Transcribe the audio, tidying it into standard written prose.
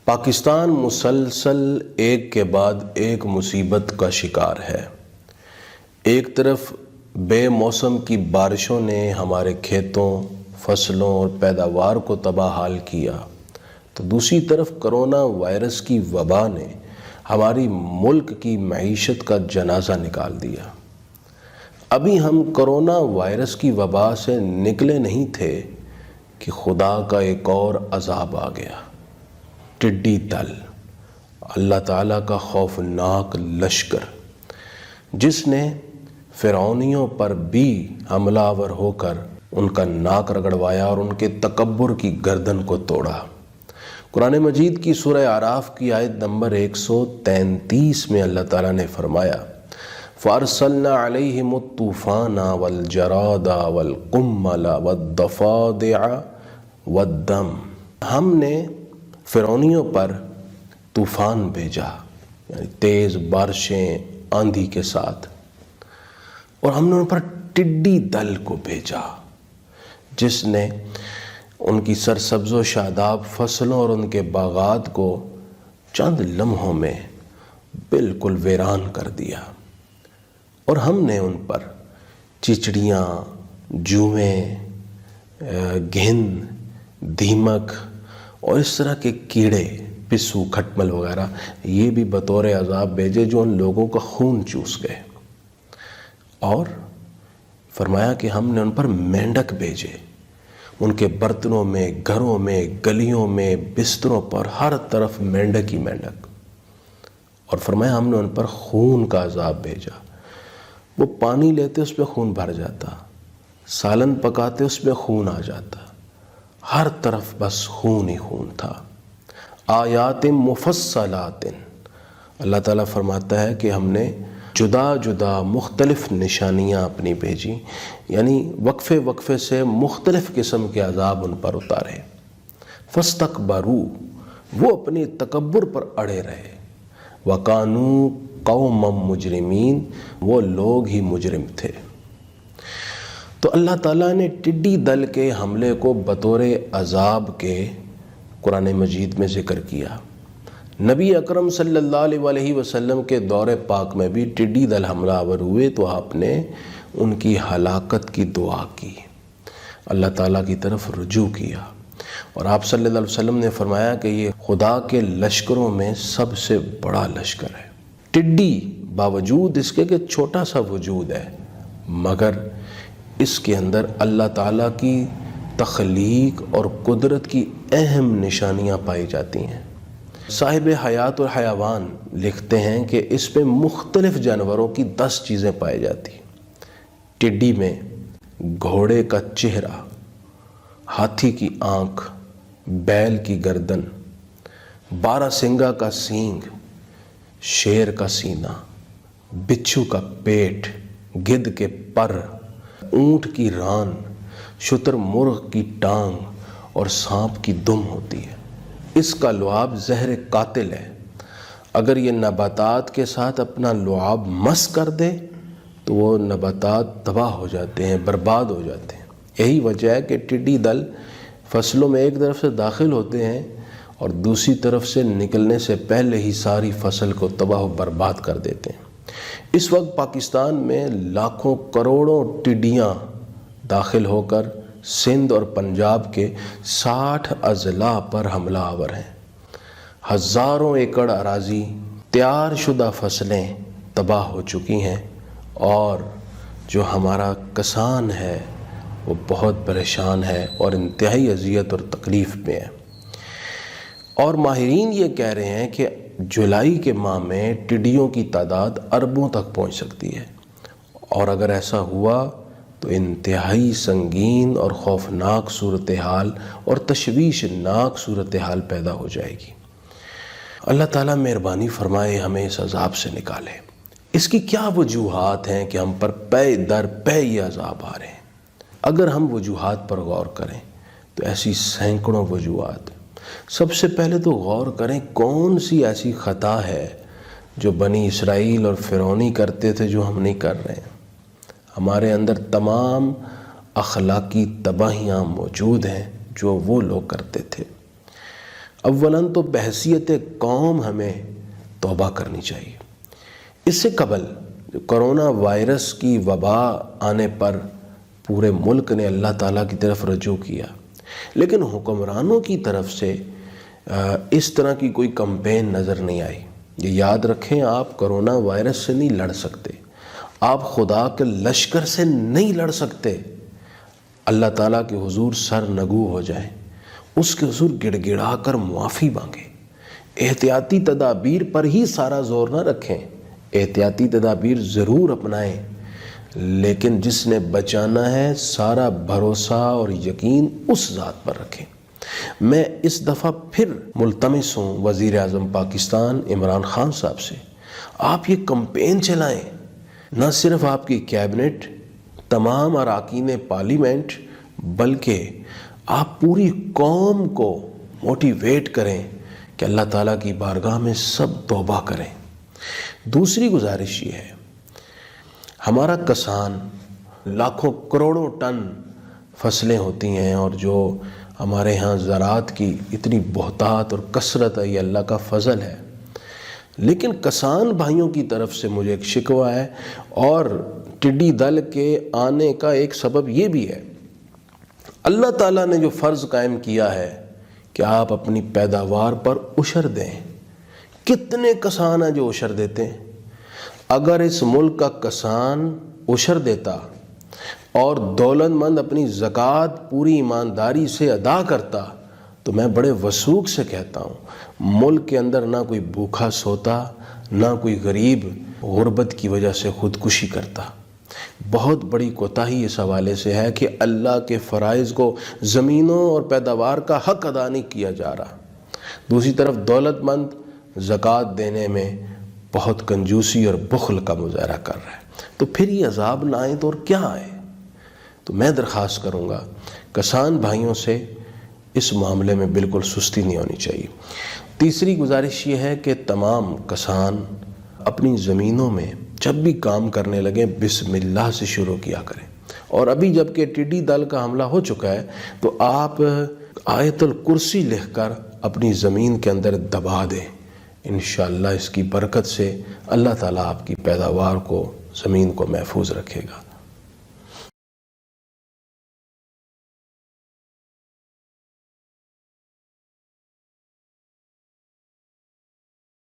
پاکستان مسلسل ایک کے بعد ایک مصیبت کا شکار ہے۔ ایک طرف بے موسم کی بارشوں نے ہمارے کھیتوں، فصلوں اور پیداوار کو تباہ حال کیا، تو دوسری طرف کرونا وائرس کی وبا نے ہماری ملک کی معیشت کا جنازہ نکال دیا۔ ابھی ہم کرونا وائرس کی وبا سے نکلے نہیں تھے کہ خدا کا ایک اور عذاب آ گیا، ٹڈی دل، اللہ تعالیٰ کا خوفناک لشکر، جس نے فرعونیوں پر بھی حملہ آور ہو کر ان کا ناک رگڑوایا اور ان کے تکبر کی گردن کو توڑا۔ قرآن مجید کی سورہ اعراف کی آیت نمبر 133 میں اللہ تعالیٰ نے فرمایا فَأَرْسَلْنَا عَلَيْهِمُ الطُّوفَانَ وَالْجَرَادَ وَالْقُمَّلَ وَالضَّفَادِعَ وَالدَّمَ، ہم نے فرعونیوں پر طوفان بھیجا، یعنی تیز بارشیں آندھی کے ساتھ، اور ہم نے ان پر ٹڈی دل کو بھیجا جس نے ان کی سرسبز و شاداب فصلوں اور ان کے باغات کو چند لمحوں میں بالکل ویران کر دیا۔ اور ہم نے ان پر چچڑیاں، جوئیں، گھن، دیمک اور اس طرح کے کیڑے، پسو، کھٹمل وغیرہ یہ بھی بطور عذاب بھیجے جو ان لوگوں کا خون چوس گئے۔ اور فرمایا کہ ہم نے ان پر مینڈک بھیجے، ان کے برتنوں میں، گھروں میں، گلیوں میں، بستروں پر ہر طرف مینڈک ہی مینڈک۔ اور فرمایا ہم نے ان پر خون کا عذاب بھیجا، وہ پانی لیتے اس پہ خون بھر جاتا، سالن پکاتے اس پہ خون آ جاتا، ہر طرف بس خون ہی خون تھا۔ آیات مفصلات، اللہ تعالیٰ فرماتا ہے کہ ہم نے جدا جدا مختلف نشانیاں اپنی بھیجی، یعنی وقفے وقفے سے مختلف قسم کے عذاب ان پر اتارے۔ فاستکبروا، وہ اپنی تکبر پر اڑے رہے۔ وکانوا قوما مجرمین، وہ لوگ ہی مجرم تھے۔ تو اللہ تعالیٰ نے ٹڈی دل کے حملے کو بطور عذاب کے قرآن مجید میں ذکر کیا۔ نبی اکرم صلی اللہ علیہ وسلم کے دور پاک میں بھی ٹڈی دل حملہ آور ہوئے تو آپ نے ان کی ہلاکت کی دعا کی، اللہ تعالیٰ کی طرف رجوع کیا، اور آپ صلی اللہ علیہ وسلم نے فرمایا کہ یہ خدا کے لشکروں میں سب سے بڑا لشکر ہے۔ ٹڈی باوجود اس کے کہ چھوٹا سا وجود ہے، مگر اس کے اندر اللہ تعالیٰ کی تخلیق اور قدرت کی اہم نشانیاں پائی جاتی ہیں۔ صاحب حیات اور حیوان لکھتے ہیں کہ اس پہ مختلف جانوروں کی 10 چیزیں پائی جاتی ہیں۔ ٹڈی میں گھوڑے کا چہرہ، ہاتھی کی آنکھ، بیل کی گردن، 12 سنگا کا سینگ، شیر کا سینہ، بچھو کا پیٹ، گدھ کے پر، اونٹ کی ران، شتر مرغ کی ٹانگ اور سانپ کی دم ہوتی ہے۔ اس کا لعاب زہر قاتل ہے، اگر یہ نباتات کے ساتھ اپنا لعاب مس کر دے تو وہ نباتات تباہ ہو جاتے ہیں، برباد ہو جاتے ہیں۔ یہی وجہ ہے کہ ٹڈی دل فصلوں میں ایک طرف سے داخل ہوتے ہیں اور دوسری طرف سے نکلنے سے پہلے ہی ساری فصل کو تباہ و برباد کر دیتے ہیں۔ اس وقت پاکستان میں لاکھوں کروڑوں ٹڈیاں داخل ہو کر سندھ اور پنجاب کے 60 اضلاع پر حملہ آور ہیں۔ ہزاروں ایکڑ اراضی، تیار شدہ فصلیں تباہ ہو چکی ہیں، اور جو ہمارا کسان ہے وہ بہت پریشان ہے اور انتہائی اذیت اور تکلیف میں ہے۔ اور ماہرین یہ کہہ رہے ہیں کہ جولائی کے ماہ میں ٹڈیوں کی تعداد اربوں تک پہنچ سکتی ہے، اور اگر ایسا ہوا تو انتہائی سنگین اور خوفناک صورتحال اور تشویشناک صورتحال پیدا ہو جائے گی۔ اللہ تعالیٰ مہربانی فرمائے ہمیں اس عذاب سے نکالے۔ اس کی کیا وجوہات ہیں کہ ہم پر پے در پے یہ عذاب آ رہے ہیں؟ اگر ہم وجوہات پر غور کریں تو ایسی سینکڑوں وجوہات۔ سب سے پہلے تو غور کریں کون سی ایسی خطا ہے جو بنی اسرائیل اور فرعونی کرتے تھے جو ہم نہیں کر رہے ہیں۔ ہمارے اندر تمام اخلاقی تباہیاں موجود ہیں جو وہ لوگ کرتے تھے۔ اولاً تو بحیثیت قوم ہمیں توبہ کرنی چاہیے۔ اس سے قبل کرونا وائرس کی وبا آنے پر پورے ملک نے اللہ تعالیٰ کی طرف رجوع کیا، لیکن حکمرانوں کی طرف سے اس طرح کی کوئی کمپین نظر نہیں آئی۔ یہ یاد رکھیں، آپ کرونا وائرس سے نہیں لڑ سکتے، آپ خدا کے لشکر سے نہیں لڑ سکتے۔ اللہ تعالیٰ کے حضور سر نگو ہو جائیں، اس کے حضور گڑ گڑا کر معافی مانگیں، احتیاطی تدابیر پر ہی سارا زور نہ رکھیں، احتیاطی تدابیر ضرور اپنائیں، لیکن جس نے بچانا ہے سارا بھروسہ اور یقین اس ذات پر رکھیں۔ میں اس دفعہ پھر ملتمس ہوں وزیر اعظم پاکستان عمران خان صاحب سے، آپ یہ کمپین چلائیں، نہ صرف آپ کی کیبنٹ، تمام اراکین پارلیمنٹ، بلکہ آپ پوری قوم کو موٹیویٹ کریں کہ اللہ تعالیٰ کی بارگاہ میں سب توبہ کریں۔ دوسری گزارش یہ ہے، ہمارا کسان لاکھوں کروڑوں ٹن فصلیں ہوتی ہیں، اور جو ہمارے ہاں زراعت کی اتنی بہتات اور کثرت ہے، یہ اللہ کا فضل ہے، لیکن کسان بھائیوں کی طرف سے مجھے ایک شکوہ ہے، اور ٹڈی دل کے آنے کا ایک سبب یہ بھی ہے، اللہ تعالیٰ نے جو فرض قائم کیا ہے کہ آپ اپنی پیداوار پر عشر دیں، کتنے کسان ہیں جو عشر دیتے ہیں؟ اگر اس ملک کا کسان عشر دیتا اور دولت مند اپنی زکوٰۃ پوری ایمانداری سے ادا کرتا تو میں بڑے وثوق سے کہتا ہوں ملک کے اندر نہ کوئی بھوکا سوتا، نہ کوئی غریب غربت کی وجہ سے خودکشی کرتا۔ بہت بڑی کوتاہی اس حوالے سے ہے کہ اللہ کے فرائض کو زمینوں اور پیداوار کا حق ادا نہیں کیا جا رہا، دوسری طرف دولت مند زکوٰۃ دینے میں بہت کنجوسی اور بخل کا مظاہرہ کر رہا ہے، تو پھر یہ عذاب نہ آئے تو اور کیا آئے؟ تو میں درخواست کروں گا کسان بھائیوں سے اس معاملے میں بالکل سستی نہیں ہونی چاہیے۔ تیسری گزارش یہ ہے کہ تمام کسان اپنی زمینوں میں جب بھی کام کرنے لگیں بسم اللہ سے شروع کیا کریں، اور ابھی جب کہ ٹڈی دل کا حملہ ہو چکا ہے تو آپ آیت الکرسی لکھ کر اپنی زمین کے اندر دبا دیں، انشاءاللہ اس کی برکت سے اللہ تعالیٰ آپ کی پیداوار کو، زمین کو محفوظ رکھے گا۔